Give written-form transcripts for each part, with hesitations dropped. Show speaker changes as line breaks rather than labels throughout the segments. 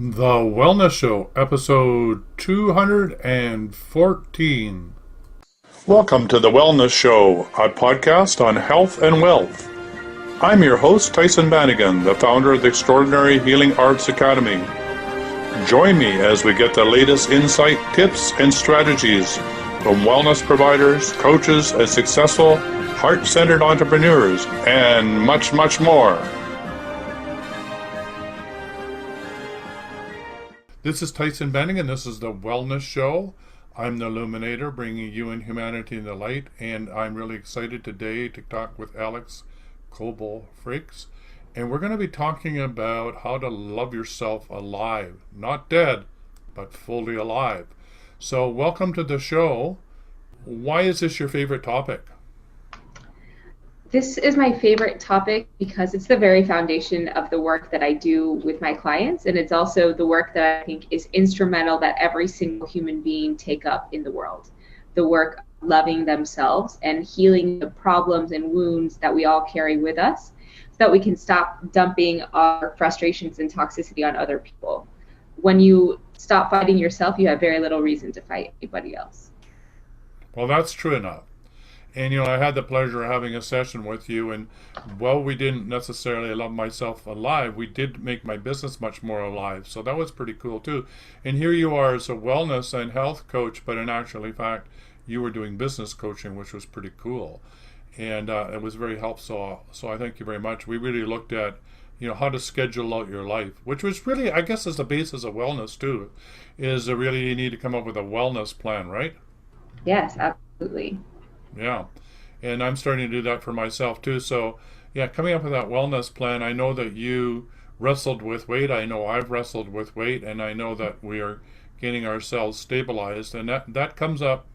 The Wellness Show, episode 214.
Welcome to The Wellness Show, a podcast on health and wealth. I'm your host, Tyhson Banighen, the founder of the Extraordinary Healing Arts Academy. Join me as we get the latest insight, tips, and strategies from wellness providers, coaches, and successful, heart-centered entrepreneurs, and much, much more.
This is Tyhson Banighen. This is the Wellness Show. I'm the Illuminator, bringing you and humanity in the light, and I'm really excited today to talk with Alyx Coble-Frakes. And we're going to be talking about how to love yourself alive. Not dead, but fully alive. So welcome to the show. Why is this your favorite topic?
This is my favorite topic because it's the very foundation of the work that I do with my clients. And it's also the work that I think is instrumental that every single human being take up in the world. The work of loving themselves and healing the problems and wounds that we all carry with us so that we can stop dumping our frustrations and toxicity on other people. When you stop fighting yourself, you have very little reason to fight anybody else.
Well, that's true enough. And, I had the pleasure of having a session with you, and while we didn't necessarily love myself alive, we did make my business much more alive. So that was pretty cool, too. And here you are as a wellness and health coach, but in actual fact, you were doing business coaching, which was pretty cool. And it was very helpful. So I thank you very much. We really looked at, how to schedule out your life, which was really, I guess, is the basis of wellness, too, is really you need to come up with a wellness plan, right?
Yes, absolutely.
Yeah, and I'm starting to do that for myself too. So, yeah, coming up with that wellness plan, I know that you wrestled with weight. I know I've wrestled with weight, and I know that we are getting ourselves stabilized, and that comes about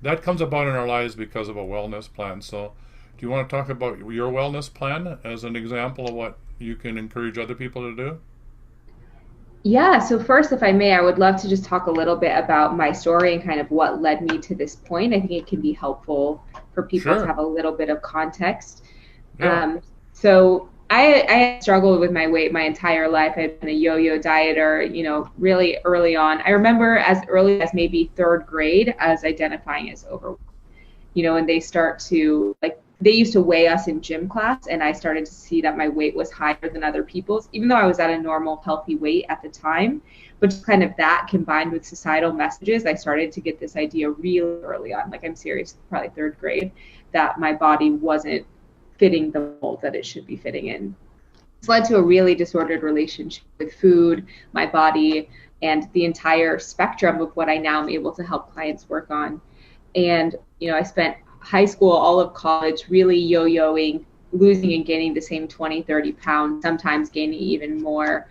in our lives because of a wellness plan. So, do you want to talk about your wellness plan as an example of what you can encourage other people to do?
Yeah, so first, if I may, I would love to just talk a little bit about my story and kind of what led me to this point. I think it can be helpful for people to have a little bit of context.
Yeah.
So I struggled with my weight my entire life. I've been a yo-yo dieter, really early on. I remember as early as maybe third grade as identifying as overweight, and they start to they used to weigh us in gym class, and I started to see that my weight was higher than other people's, even though I was at a normal, healthy weight at the time. But just kind of that combined with societal messages, I started to get this idea really early on, I'm serious, probably third grade, that my body wasn't fitting the mold that it should be fitting in. This led to a really disordered relationship with food, my body, and the entire spectrum of what I now am able to help clients work on. And, I spent high school, all of college, really yo-yoing, losing and gaining the same 20, 30 pounds, sometimes gaining even more.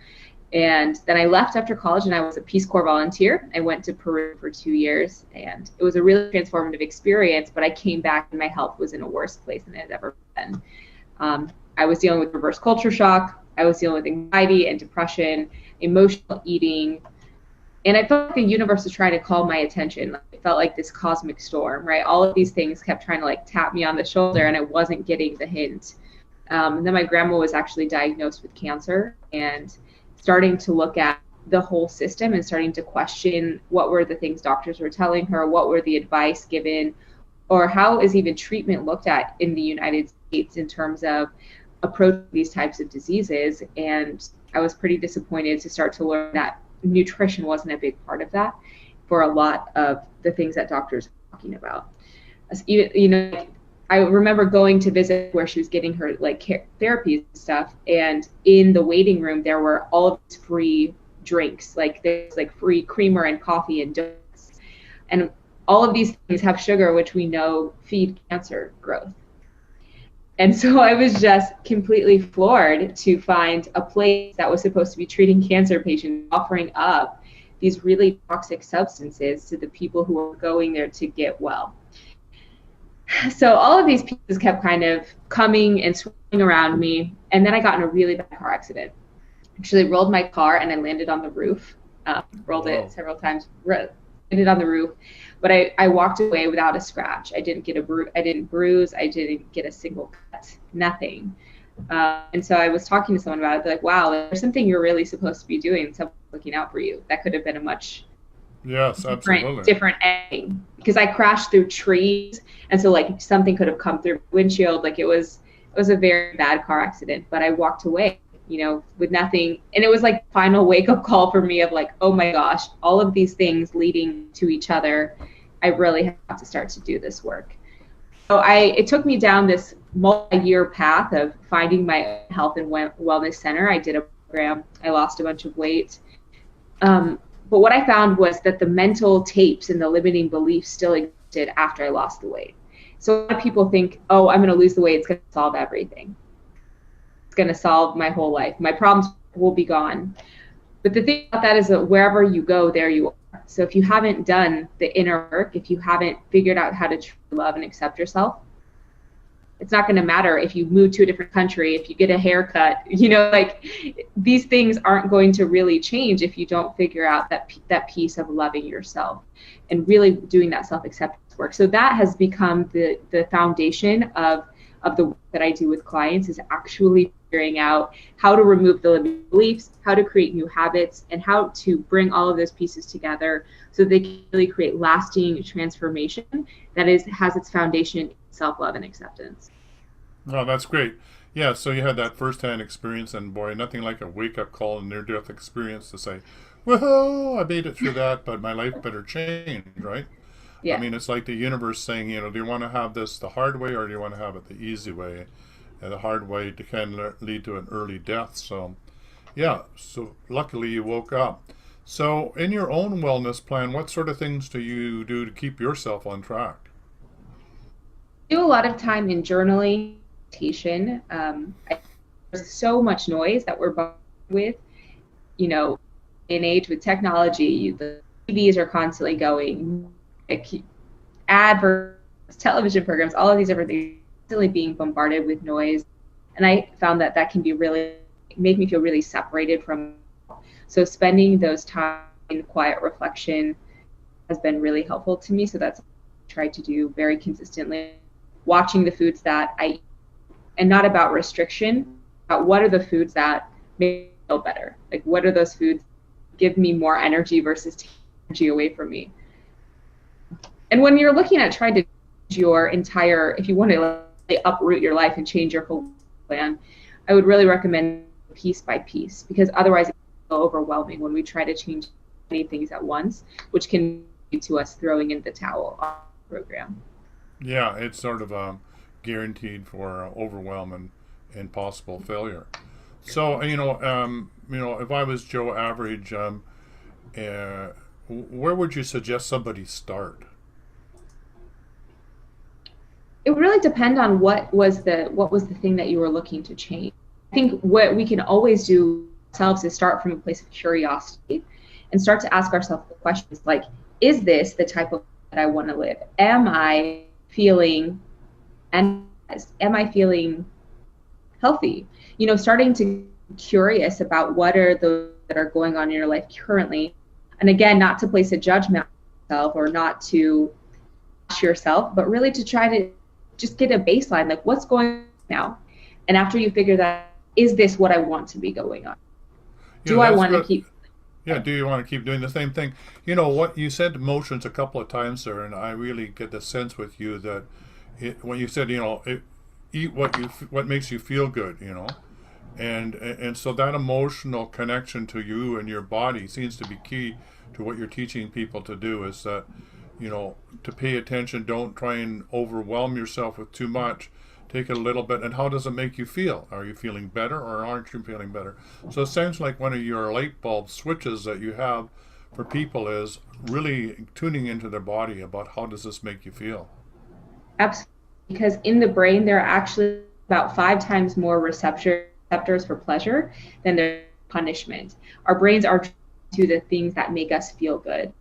And then I left after college and I was a Peace Corps volunteer. I went to Peru for 2 years and it was a really transformative experience, but I came back and my health was in a worse place than it had ever been. I was dealing with reverse culture shock. I was dealing with anxiety and depression, emotional eating. And I felt like the universe was trying to call my attention. It felt like this cosmic storm, right? All of these things kept trying to tap me on the shoulder and I wasn't getting the hint. And then my grandma was actually diagnosed with cancer and starting to look at the whole system and starting to question what were the things doctors were telling her, what were the advice given, or how is even treatment looked at in the United States in terms of approaching these types of diseases. And I was pretty disappointed to start to learn that nutrition wasn't a big part of that for a lot of the things that doctors are talking about. I remember going to visit where she was getting her therapies and stuff, and in the waiting room there were all of these free drinks, there's free creamer and coffee and donuts, and all of these things have sugar, which we know feed cancer growth. And so I was just completely floored to find a place that was supposed to be treating cancer patients offering up these really toxic substances to the people who were going there to get well. So all of these pieces kept kind of coming and swirling around me. And then I got in a really bad car accident. Actually rolled my car and I landed on the roof. Rolled it several times, landed on the roof. But I walked away without a scratch. I didn't get I didn't bruise. I didn't get a single cut, nothing. And so I was talking to someone about it. They're like, wow, there's something you're really supposed to be doing. Someone's looking out for you. That could have been a much
Yes, absolutely.
different ending, because I crashed through trees. And so like something could have come through windshield. Like it was a very bad car accident, but I walked away, with nothing. And it was like final wake up call for me of like, oh my gosh, all of these things leading to each other. I really have to start to do this work. So it took me down this multi-year path of finding my health and wellness center. I did a program. I lost a bunch of weight. But what I found was that the mental tapes and the limiting beliefs still existed after I lost the weight. So a lot of people think, oh, I'm going to lose the weight. It's going to solve everything. It's going to solve my whole life. My problems will be gone. But the thing about that is that wherever you go, there you are. So if you haven't done the inner work, if you haven't figured out how to truly love and accept yourself, it's not going to matter if you move to a different country, if you get a haircut, like these things aren't going to really change if you don't figure out that piece of loving yourself and really doing that self-acceptance work. So that has become the foundation of the work that I do with clients, is actually figuring out how to remove the limiting beliefs, how to create new habits, and how to bring all of those pieces together so they can really create lasting transformation that has its foundation in self-love and acceptance.
Oh, that's great. Yeah, so you had that first-hand experience, and boy, nothing like a wake-up call and near-death experience to say, whoa, I made it through that, but my life better change, right?
Yeah.
I mean, it's like the universe saying, do you want to have this the hard way, or do you want to have it the easy way? And the hard way can lead to an early death. So, yeah, so luckily you woke up. So in your own wellness plan, what sort of things do you do to keep yourself on track?
I do a lot of time in journaling, meditation. There's so much noise that we're bombarded with, in age with technology. The TVs are constantly going, adverts, television programs, all of these different things, constantly being bombarded with noise. And I found that can be make me feel really separated from. So spending those time in quiet reflection has been really helpful to me. So that's what I try to do very consistently. Watching the foods that I eat, and not about restriction, about what are the foods that make me feel better. Like what are those foods that give me more energy versus take energy away from me. And when you're looking at trying to change your entire, if you want to uproot your life and change your whole plan, I would really recommend piece by piece, because otherwise it's so overwhelming when we try to change many things at once, which can lead to us throwing in the towel on the program.
Yeah, it's sort of guaranteed for overwhelm and possible failure. So, if I was Joe Average, where would you suggest somebody start?
It would really depend on what was the thing that you were looking to change. I think what we can always do ourselves is start from a place of curiosity and start to ask ourselves the questions like, is this the type of life that I want to live? Am I feeling energized? Am I feeling healthy? Starting to be curious about what are those that are going on in your life currently. And again, not to place a judgment on yourself or not to bash yourself, but really to try to just get a baseline, like what's going on now? And after you figure that, is this what I want to be going on? Do I want to keep...
Yeah, do you want to keep doing the same thing? What you said emotions a couple of times there, and I really get the sense with you that when you said, eat what makes you feel good, and so that emotional connection to you and your body seems to be key to what you're teaching people to do, is that, to pay attention, don't try and overwhelm yourself with too much. Take it a little bit, and how does it make you feel? Are you feeling better or aren't you feeling better? So it sounds like one of your light bulb switches that you have for people is really tuning into their body about how does this make you feel.
Absolutely, because in the brain there are actually about 5 times more receptors for pleasure than there are punishment. Our brains are to the things that make us feel good.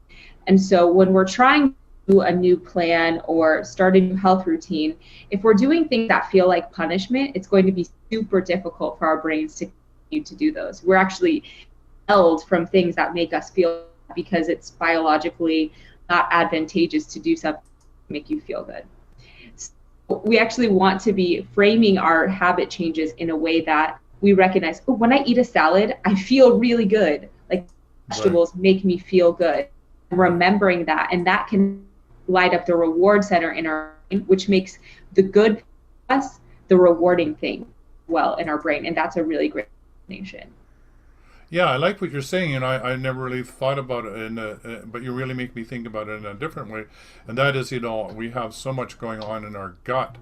And so when we're trying a new plan or start a new health routine, if we're doing things that feel like punishment, it's going to be super difficult for our brains to continue to do those. We're actually held from things that make us feel, because it's biologically not advantageous to do something to make you feel good. We actually want to be framing our habit changes in a way that we recognize, oh, when I eat a salad, I feel really good. Like vegetables make me feel good. Remembering that, and that can light up the reward center in our brain, which makes the good us the rewarding thing well in our brain. And that's a really great combination.
Yeah, I like what you're saying, and I never really thought about it, but you really make me think about it in a different way, and that is, we have so much going on in our gut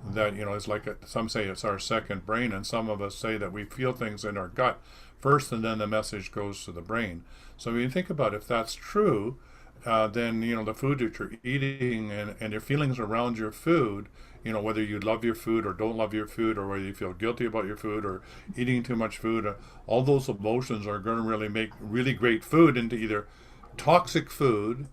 that, it's like some say it's our second brain, and some of us say that we feel things in our gut first, and then the message goes to the brain. So when you think about if that's true, then the food that you're eating and your feelings around your food, whether you love your food or don't love your food, or whether you feel guilty about your food or eating too much food, all those emotions are going to really make really great food into either toxic food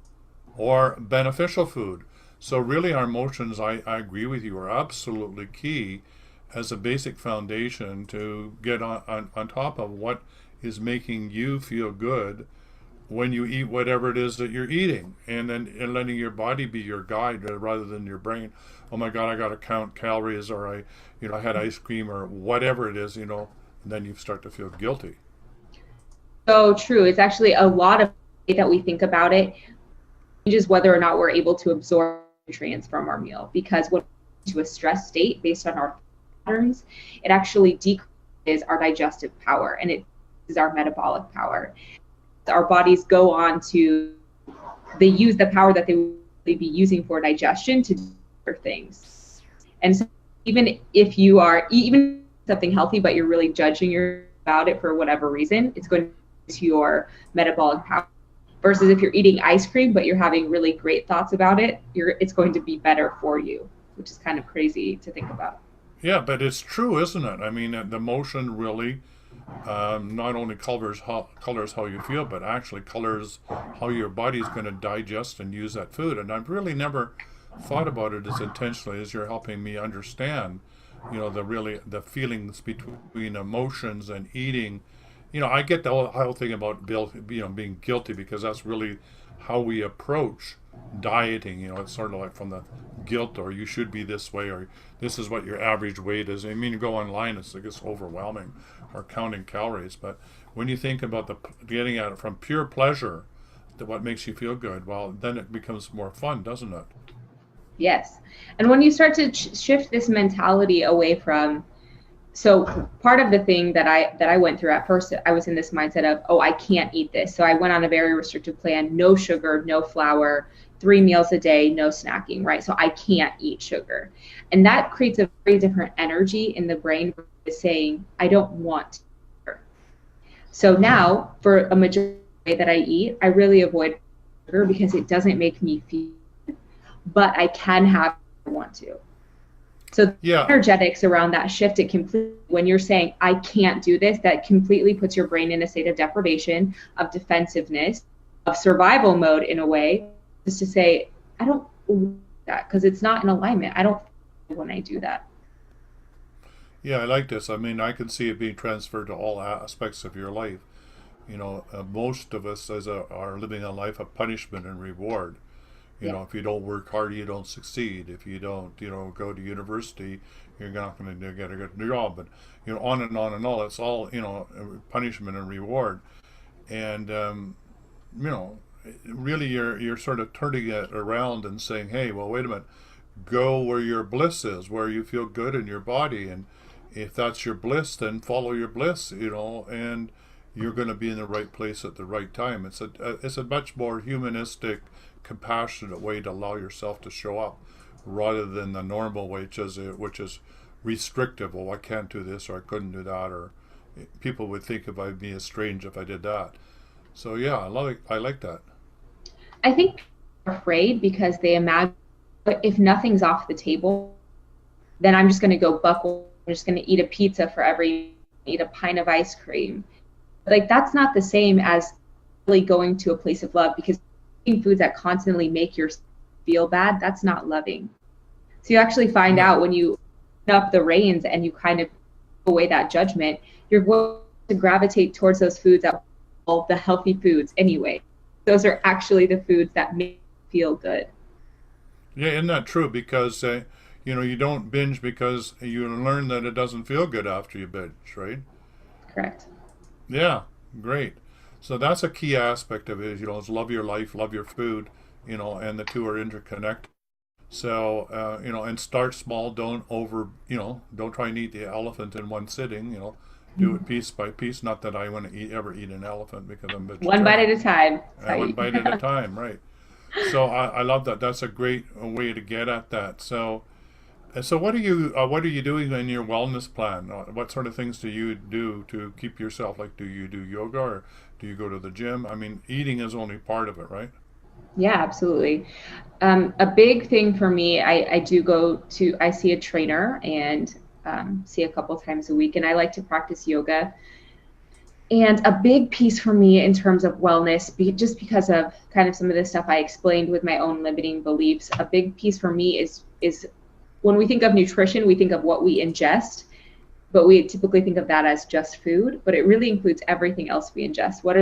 or beneficial food. So really our emotions, I agree with you, are absolutely key as a basic foundation to get on top of what is making you feel good when you eat whatever it is that you're eating, and then letting your body be your guide rather than your brain. Oh my God, I got to count calories, or I had ice cream, or whatever it is, and then you start to feel guilty.
So true. It's actually a lot of the way that we think about it changes whether or not we're able to absorb nutrients from our meal, because when we're to a stress state based on our patterns, it actually decreases our digestive power and it is our metabolic power. Our bodies go on to, they use the power that they would be using for digestion to do other things. And so even if you are even something healthy, but you're really judging about it for whatever reason, it's going to your metabolic power. Versus if you're eating ice cream, but you're having really great thoughts about it, it's going to be better for you, which is kind of crazy to think about.
Yeah, but it's true, isn't it? I mean, the motion really not only colors how you feel, but actually colors how your body's going to digest and use that food. And I've really never thought about it as intentionally as you're helping me understand, the feelings between emotions and eating. I get the whole thing about being guilty, because that's really how we approach dieting. It's sort of like from the guilt, or you should be this way, or this is what your average weight is. I mean, you go online, it's overwhelming, or counting calories. But when you think about getting at it from pure pleasure, that what makes you feel good, well, then it becomes more fun, doesn't it?
Yes. And when you start to shift this mentality away from, so part of the thing that I went through at first, I was in this mindset of, oh, I can't eat this. So I went on a very restrictive plan, no sugar, no flour, 3 meals a day, no snacking, right? So I can't eat sugar. And that creates a very different energy in the brain, saying, I don't want sugar. So now for a majority that I eat, I really avoid sugar because it doesn't make me feel, but I can have if I want to. So the energetics around that shift, it completely, when you're saying, I can't do this, that completely puts your brain in a state of deprivation, of defensiveness, of survival mode in a way, is to say, I don't want that because it's not in alignment. I don't feel when I do that.
Yeah, I like this. I mean, I can see it being transferred to all aspects of your life. Most of us are living a life of punishment and reward. If you don't work hard, you don't succeed. If you don't, go to university, you're not going to get a good job. But, on and on and on. It's all, punishment and reward. And, really you're sort of turning it around and saying, hey, well, wait a minute. Go where your bliss is, where you feel good in your body. And if that's your bliss, then follow your bliss, and you're going to be in the right place at the right time. It's a much more humanistic, compassionate way to allow yourself to show up, rather than the normal way, which is restrictive. Oh, I can't do this, or I couldn't do that, or people would think of me as strange if I did that. So yeah, I like that.
I think they're afraid because they imagine, if nothing's off the table, then I'm just going to go buckle. I'm just going to eat a pizza for eat a pint of ice cream. Like, that's not the same as really going to a place of love, because eating foods that constantly make you feel bad, that's not loving. So you actually find out when you open up the reins and you kind of take away that judgment, you're going to gravitate towards those foods that are the healthy foods anyway. Those are actually the foods that make you feel good.
Yeah, isn't that true? Because you don't binge because you learn that it doesn't feel good after you binge, right?
Correct.
Yeah, great. So that's a key aspect of it is love your life, love your food, and the two are interconnected. So, and start small. Don't try and eat the elephant in one sitting. Do it piece by piece. Not that I want to ever eat an elephant because I'm
One bite
vegetarian.
at a time.
One bite at a time, right? So I love that. That's a great way to get at that. So what are you doing in your wellness plan? What sort of things do you do to keep yourself? Like, do you do yoga or do you go to the gym? I mean, eating is only part of it, right?
Yeah, absolutely. A big thing for me, I do I see a trainer and see a couple times a week, and I like to practice yoga. And a big piece for me in terms of wellness, just because of kind of some of the stuff I explained with my own limiting beliefs, a big piece for me is when we think of nutrition, we think of what we ingest, but we typically think of that as just food, but it really includes everything else we ingest. What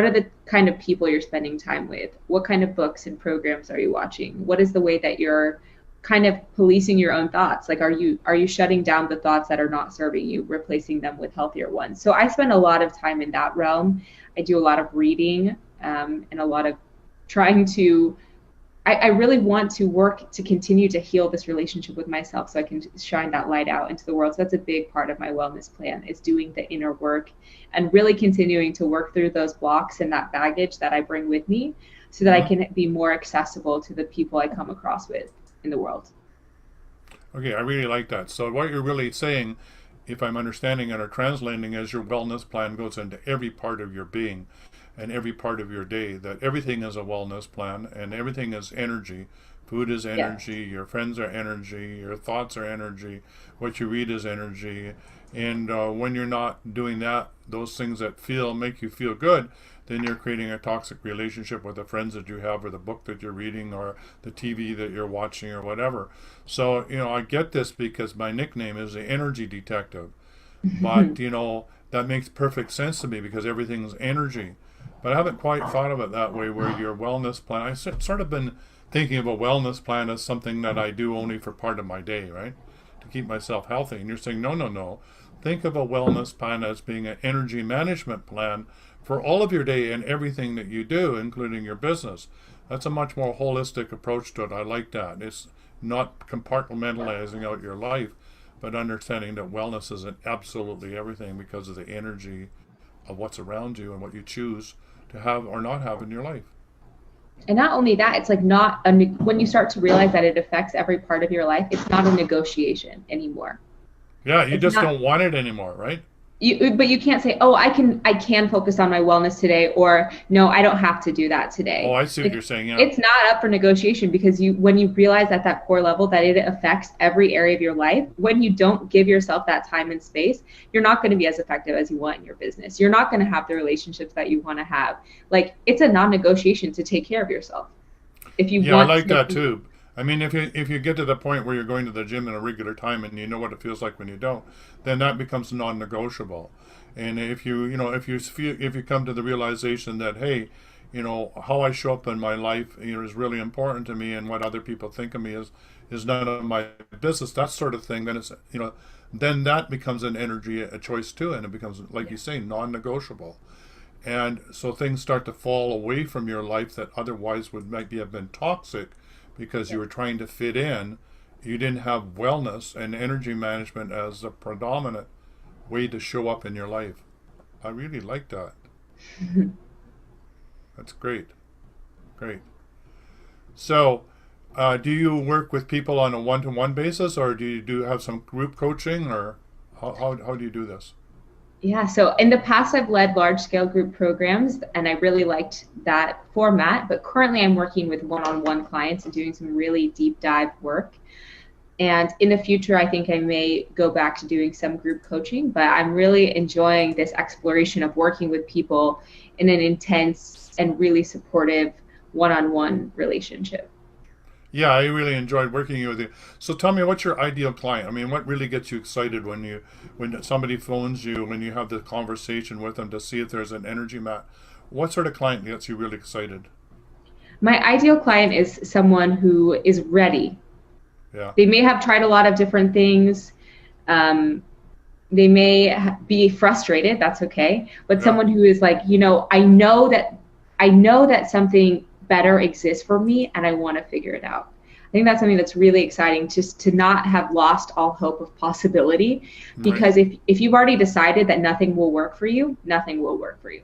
are the kind of people you're spending time with? What kind of books and programs are you watching? What is the way that you're kind of policing your own thoughts? Like, are you shutting down the thoughts that are not serving you, replacing them with healthier ones? So I spend a lot of time in that realm. I do a lot of reading, and a lot of trying to I really want to work to continue to heal this relationship with myself so I can shine that light out into the world. So that's a big part of my wellness plan, is doing the inner work and really continuing to work through those blocks and that baggage that I bring with me so that I
Mm-hmm.
can be more accessible to the people I come across with in the world.
Okay, I really like that. So what you're really saying, if I'm understanding it or translating, is your wellness plan goes into every part of your being and every part of your day, that everything is a wellness plan and everything is energy. Food is
Yes.
energy, your friends are energy, your thoughts are energy, what you read is energy. And when you're not doing those things that make you feel good, then you're creating a toxic relationship with the friends that you have or the book that you're reading or the TV that you're watching or whatever. So, I get this because my nickname is the energy detective. But, that makes perfect sense to me because everything's energy. But I haven't quite thought of it that way where your wellness plan, sort of been thinking of a wellness plan as something that I do only for part of my day, right? To keep myself healthy. And you're saying, no, no, no. Think of a wellness plan as being an energy management plan for all of your day and everything that you do, including your business. That's a much more holistic approach to it. I like that. It's not compartmentalizing out your life, but understanding that wellness is in absolutely everything because of the energy of what's around you and what you choose to have or not have in your life.
And not only that, it's like when you start to realize that it affects every part of your life, it's not a negotiation anymore.
Yeah, you
It's
just
not
don't want it anymore, right?
but you can't say, oh, I can focus on my wellness today, or no, I don't have to do that
Oh,
today.
I see what
Like,
you're saying. Yeah.
it's not up for negotiation, because when you realize at that core level that it affects every area of your life, when you don't give yourself that time and space, you're not going to be as effective as you want in your business. You're not going to have the relationships that you want to have. Like, it's a non-negotiation to take care of yourself if you
Yeah, I
want
like that
to.
too. I mean, if you get to the point where you're going to the gym in a regular time and you know what it feels like when you don't, then that becomes non-negotiable. And if you come to the realization that, hey, how I show up in my life, is really important to me, and what other people think of me is none of my business. That sort of thing. Then that becomes an energy a choice too, and it becomes, like you say, non-negotiable. And so things start to fall away from your life that otherwise would maybe have been toxic because you were trying to fit in. You didn't have wellness and energy management as the predominant way to show up in your life. I really like that. That's great. Great. So, do you work with people on a one-to-one basis, or do you have some group coaching, or how do you do this?
Yeah, so in the past, I've led large scale group programs, and I really liked that format. But currently, I'm working with one-on-one clients and doing some really deep dive work. And in the future, I think I may go back to doing some group coaching, but I'm really enjoying this exploration of working with people in an intense and really supportive one-on-one relationship.
Yeah, I really enjoyed working with you. So tell me, what's your ideal client? I mean, what really gets you excited when somebody phones you, when you have the conversation with them to see if there's an energy match? What sort of client gets you really excited?
My ideal client is someone who is ready
Yeah.
They may have tried a lot of different things. They may be frustrated. That's okay. But
Yeah.
someone who is like, I know that something better exists for me, and I want to figure it out. I think that's something that's really exciting, just to not have lost all hope of possibility.
Right.
Because if you've already decided that nothing will work for you, nothing will work for you.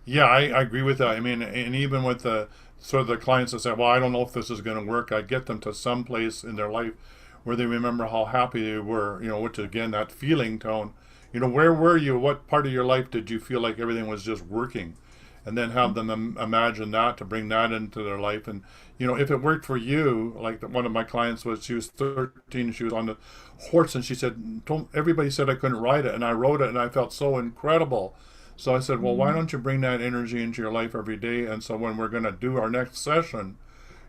Yeah, I agree with that. I mean, and even with the sort of the clients that say, "Well, I don't know if this is going to work," I get them to some place in their life where they remember how happy they were. Which again, that feeling tone. Where were you? What part of your life did you feel like everything was just working? And then have them imagine that, to bring that into their life. And if it worked for you, like one of my clients was, she was 13, she was on the horse, and she said, everybody said I couldn't ride it, and I rode it, and I felt so incredible. So I said, well, why don't you bring that energy into your life every day? And so when we're going to do our next session,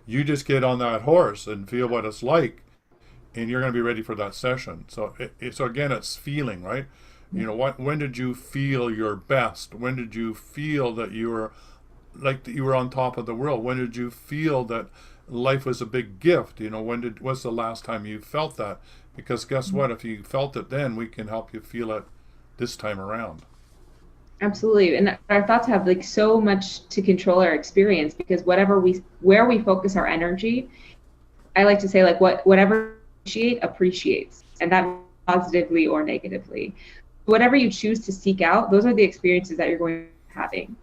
you just get on that horse and feel what it's like, and you're going to be ready for that session. So so again, it's feeling, right? When did you feel your best? When did you feel that you were like that you were on top of the world? When did you feel that life was a big gift? Was the last time you felt that? Because guess what? If you felt it then, we can help you feel it this time around.
Absolutely. And our thoughts have like so much to control our experience, because where we focus our energy, I like to say, like, whatever you appreciates, and that positively or negatively. Whatever you choose to seek out, those are the experiences that you're going to be having.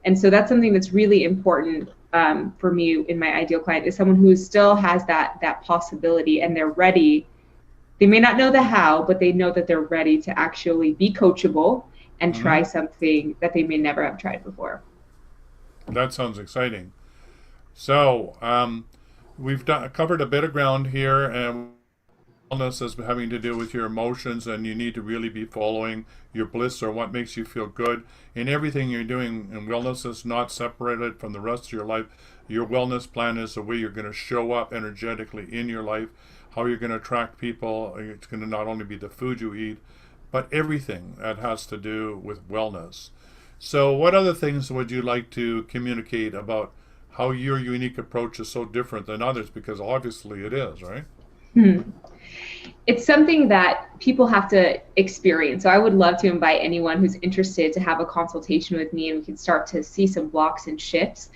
And so that's something that's really important for me in my ideal client, is someone who still has that possibility, and they're ready. They may not know the how, but they know that they're ready to actually be coachable and try something that they may never have tried before.
That sounds exciting. So we've covered a bit of ground here, and wellness is having to do with your emotions, and you need to really be following your bliss, or what makes you feel good. And everything you're doing in wellness is not separated from the rest of your life. Your wellness plan is the way you're going to show up energetically in your life, how you're going to attract people. It's going to not only be the food you eat, but everything that has to do with wellness. So what other things would you like to communicate about how your unique approach is so different than others? Because obviously it is, right?
It's something that people have to experience. So I would love to invite anyone who's interested to have a consultation with me, and we can start to see some blocks and shifts.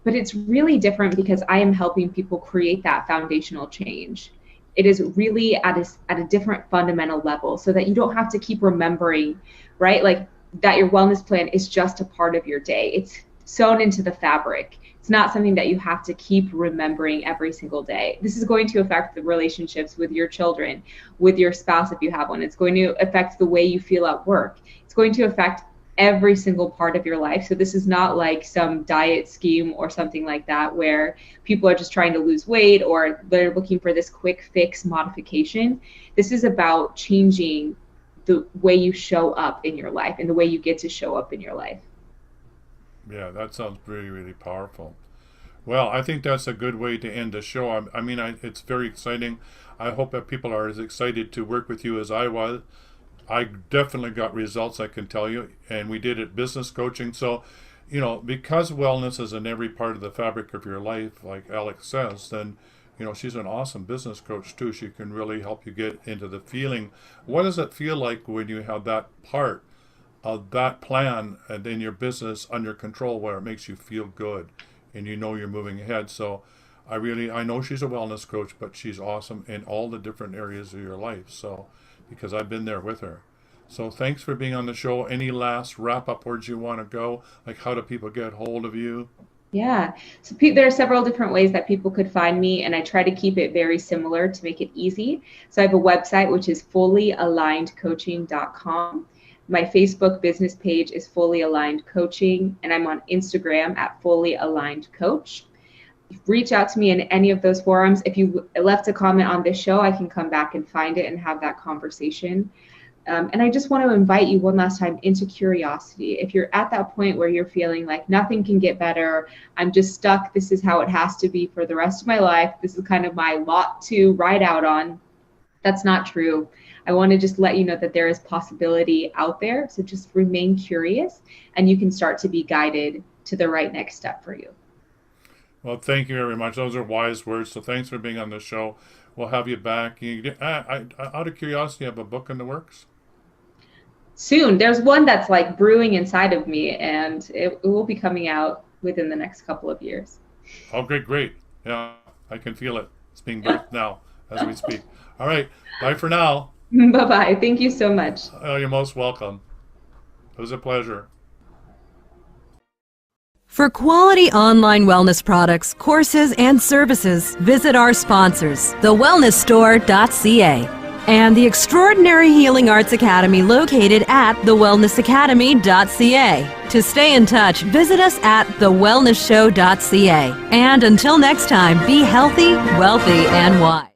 But it's really different because I am helping people create that foundational change. It is really at a different fundamental level, so that you don't have to keep remembering, right? Like, that your wellness plan is just a part of your day. It's sewn into the fabric. It's not something that you have to keep remembering every single day. This is going to affect the relationships with your children, with your spouse if you have one. It's going to affect the way you feel at work. It's going to affect every single part of your life. So this is not like some diet scheme or something like that, where people are just trying to lose weight, or they're looking for this quick fix modification. This is about changing the way you show up in your life, and the way you get to show up in your life.
Yeah, that sounds really, really powerful. Well, I think that's a good way to end the show. It's very exciting. I hope that people are as excited to work with you as I was. I definitely got results, I can tell you, and we did it business coaching. So, because wellness is in every part of the fabric of your life, like Alyx says, then, she's an awesome business coach too. She can really help you get into the feeling. What does it feel like when you have that part of that plan and in your business under control, where it makes you feel good and you're moving ahead? So I know she's a wellness coach, but she's awesome in all the different areas of your life. So, because I've been there with her. So thanks for being on the show. Any last wrap-up words you want to go? Like, how do people get hold of you?
Yeah. So there are several different ways that people could find me, and I try to keep it very similar to make it easy. So I have a website, which is fullyalignedcoaching.com. My Facebook business page is Fully Aligned Coaching, and I'm on Instagram at Fully Aligned Coach. Reach out to me in any of those forums. If you left a comment on this show, I can come back and find it and have that conversation. And I just want to invite you one last time into curiosity. If you're at that point where you're feeling like nothing can get better, I'm just stuck, this is how it has to be for the rest of my life, this is kind of my lot to ride out on, that's not true. I want to just let you know that there is possibility out there. So just remain curious, and you can start to be guided to the right next step for you.
Well, thank you very much. Those are wise words. So thanks for being on the show. We'll have you back. Out of curiosity, you have a book in the works?
Soon. There's one that's like brewing inside of me, and it will be coming out within the next couple of years.
Oh, great. Yeah, I can feel it. It's being birthed now as we speak. All right. Bye for now.
Bye-bye. Thank you so much.
Oh, you're most welcome. It was a pleasure.
For quality online wellness products, courses, and services, visit our sponsors, thewellnessstore.ca and the Extraordinary Healing Arts Academy located at thewellnessacademy.ca. To stay in touch, visit us at thewellnessshow.ca. And until next time, be healthy, wealthy, and wise.